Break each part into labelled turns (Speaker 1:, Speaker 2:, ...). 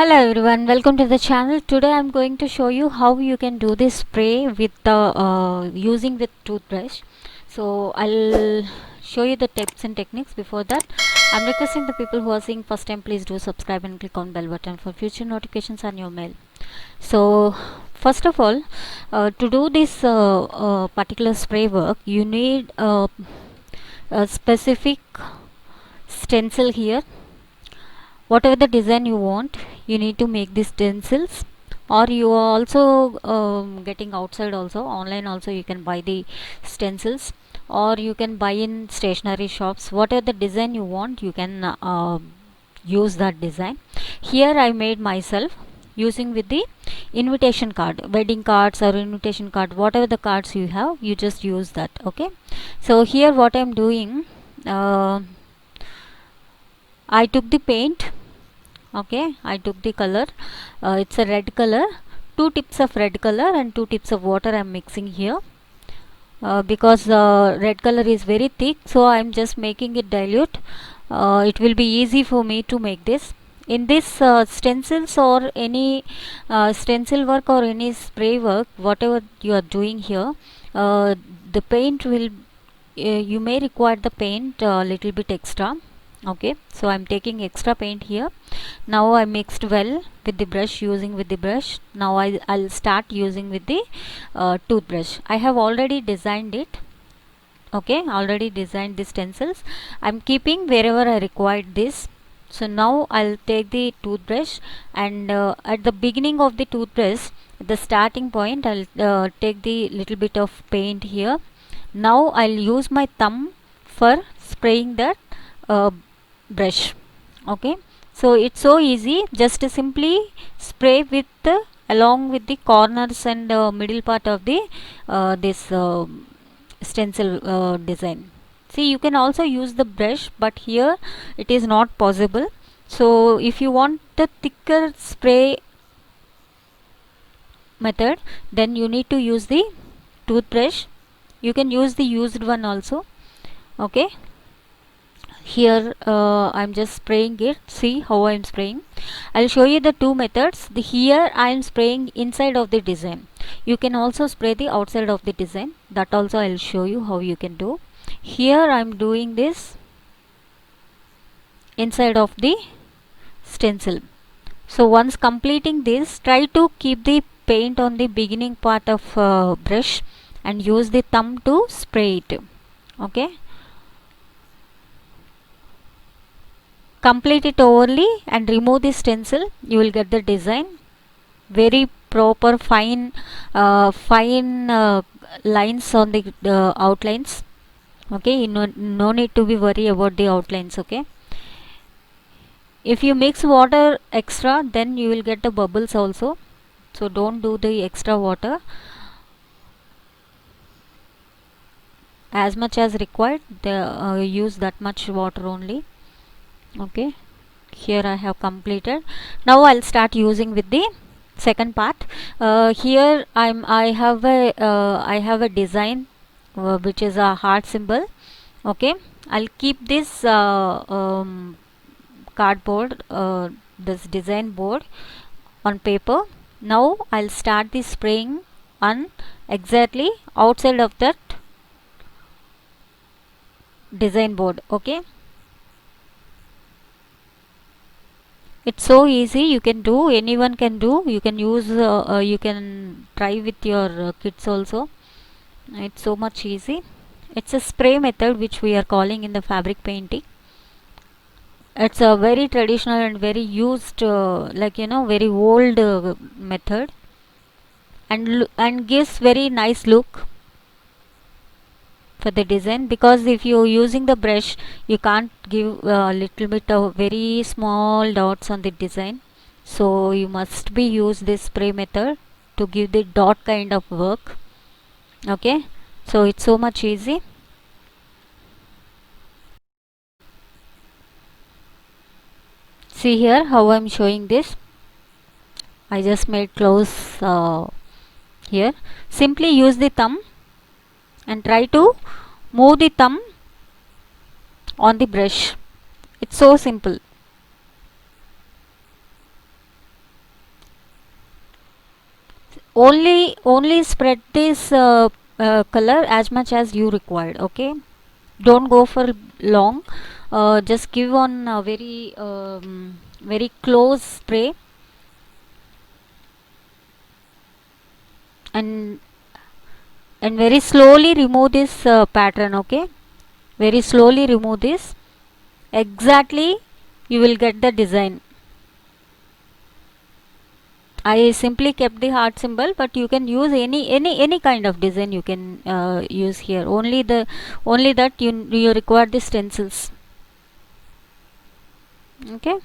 Speaker 1: Hello everyone, welcome to the channel. Today I'm going to show you how you can do this spray with using with toothbrush. So I'll show you the tips and techniques. Before that, I'm requesting the people who are seeing first time, please do subscribe and click on bell button for future notifications on your mail. So first of all, to do this particular spray work, you need a specific stencil here. Whatever the design you want, you need to make these stencils, or you are also getting outside also online also you can buy the stencils, or you can buy in stationery shops. Whatever the design you want, you can use that design. Here I made myself using with the invitation card, wedding cards or invitation card, whatever the cards you have, you just use that. Okay, so here what I'm doing, I took the paint. Okay, I took the color, it's a red color, 2 tips of red color and 2 tips of water I'm mixing here, because red color is very thick, so I'm just making it dilute. It will be easy for me to make this. In this stencils or any stencil work or any spray work, whatever you are doing here, the paint will you may require the paint a little bit extra. Okay, so I'm taking extra paint here. Now I mixed well with the brush, using with the brush. Now I'll start using with the toothbrush. I have already designed it. Okay, already designed the stencils. I'm keeping wherever I required this. So now I'll take the toothbrush, and at the beginning of the toothbrush, at the starting point, I'll take the little bit of paint here. Now I'll use my thumb for spraying that brush. Okay, so it's so easy, just simply spray with along with the corners and middle part of the this stencil design. See, you can also use the brush, but here it is not possible. So if you want the thicker spray method, then you need to use the toothbrush. You can use the used one also. Okay, here I'm just spraying it. See how I'm spraying. I'll show you the two methods. Here I'm spraying inside of the design. You can also spray the outside of the design. That also I'll show you how you can do. Here I'm doing this inside of the stencil. So once completing this, try to keep the paint on the beginning part of brush and use the thumb to spray it. Okay, complete it overly and remove the stencil. You will get the design, very proper fine lines on the outlines. Okay, no need to be worry about the outlines. Okay, if you mix water extra, then you will get the bubbles also, so don't do the extra water. As much as required, use that much water only. Okay, here I have completed. Now I'll start using with the second part. Here I have a design which is a heart symbol. Okay, I'll keep this cardboard, this design board on paper. Now I'll start the spraying on exactly outside of that design board. Okay, it's so easy, you can do, anyone can do. You can use you can try with your kids also. It's so much easy. It's a spray method which we are calling in the fabric painting. It's a very traditional and very used like very old method, and gives very nice look for the design, because if you're using the brush, you can't give a little bit of very small dots on the design, so you must be use this spray method to give the dot kind of work. Okay, so it's so much easy. See here how I'm showing this. I just made close here. Simply use the thumb and try to move the thumb on the brush. It's so simple. only spread this color as much as you required. Okay, don't go for long. Just give on a very close spray, and very slowly remove this pattern. Okay, very slowly remove this. Exactly, you will get the design. I simply kept the heart symbol, but you can use any kind of design you can use here. Only that you require the stencils. Okay.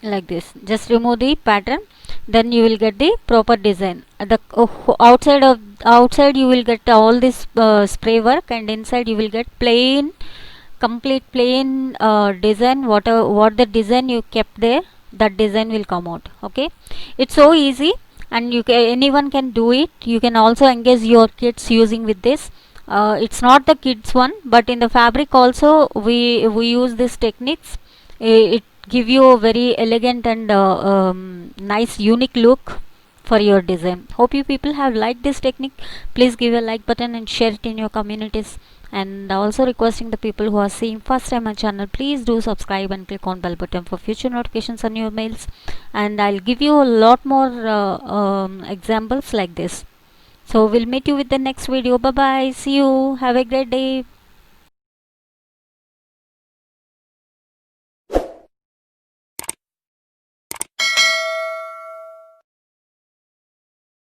Speaker 1: Like this, just remove the pattern, then you will get the proper design. The outside you will get all this spray work, and inside you will get plain, complete plain design. What the design you kept there, that design will come out. Okay, it's so easy, and anyone can do it. You can also engage your kids using with this. It's not the kids one, but in the fabric also we use these techniques. It give you a very elegant and nice unique look for your design. Hope you people have liked this technique. Please give a like button and share it in your communities. And also requesting the people who are seeing first time my channel, please do subscribe and click on bell button for future notifications on your mails. And I'll give you a lot more examples like this. So we'll meet you with the next video. Bye bye, see you, have a great day.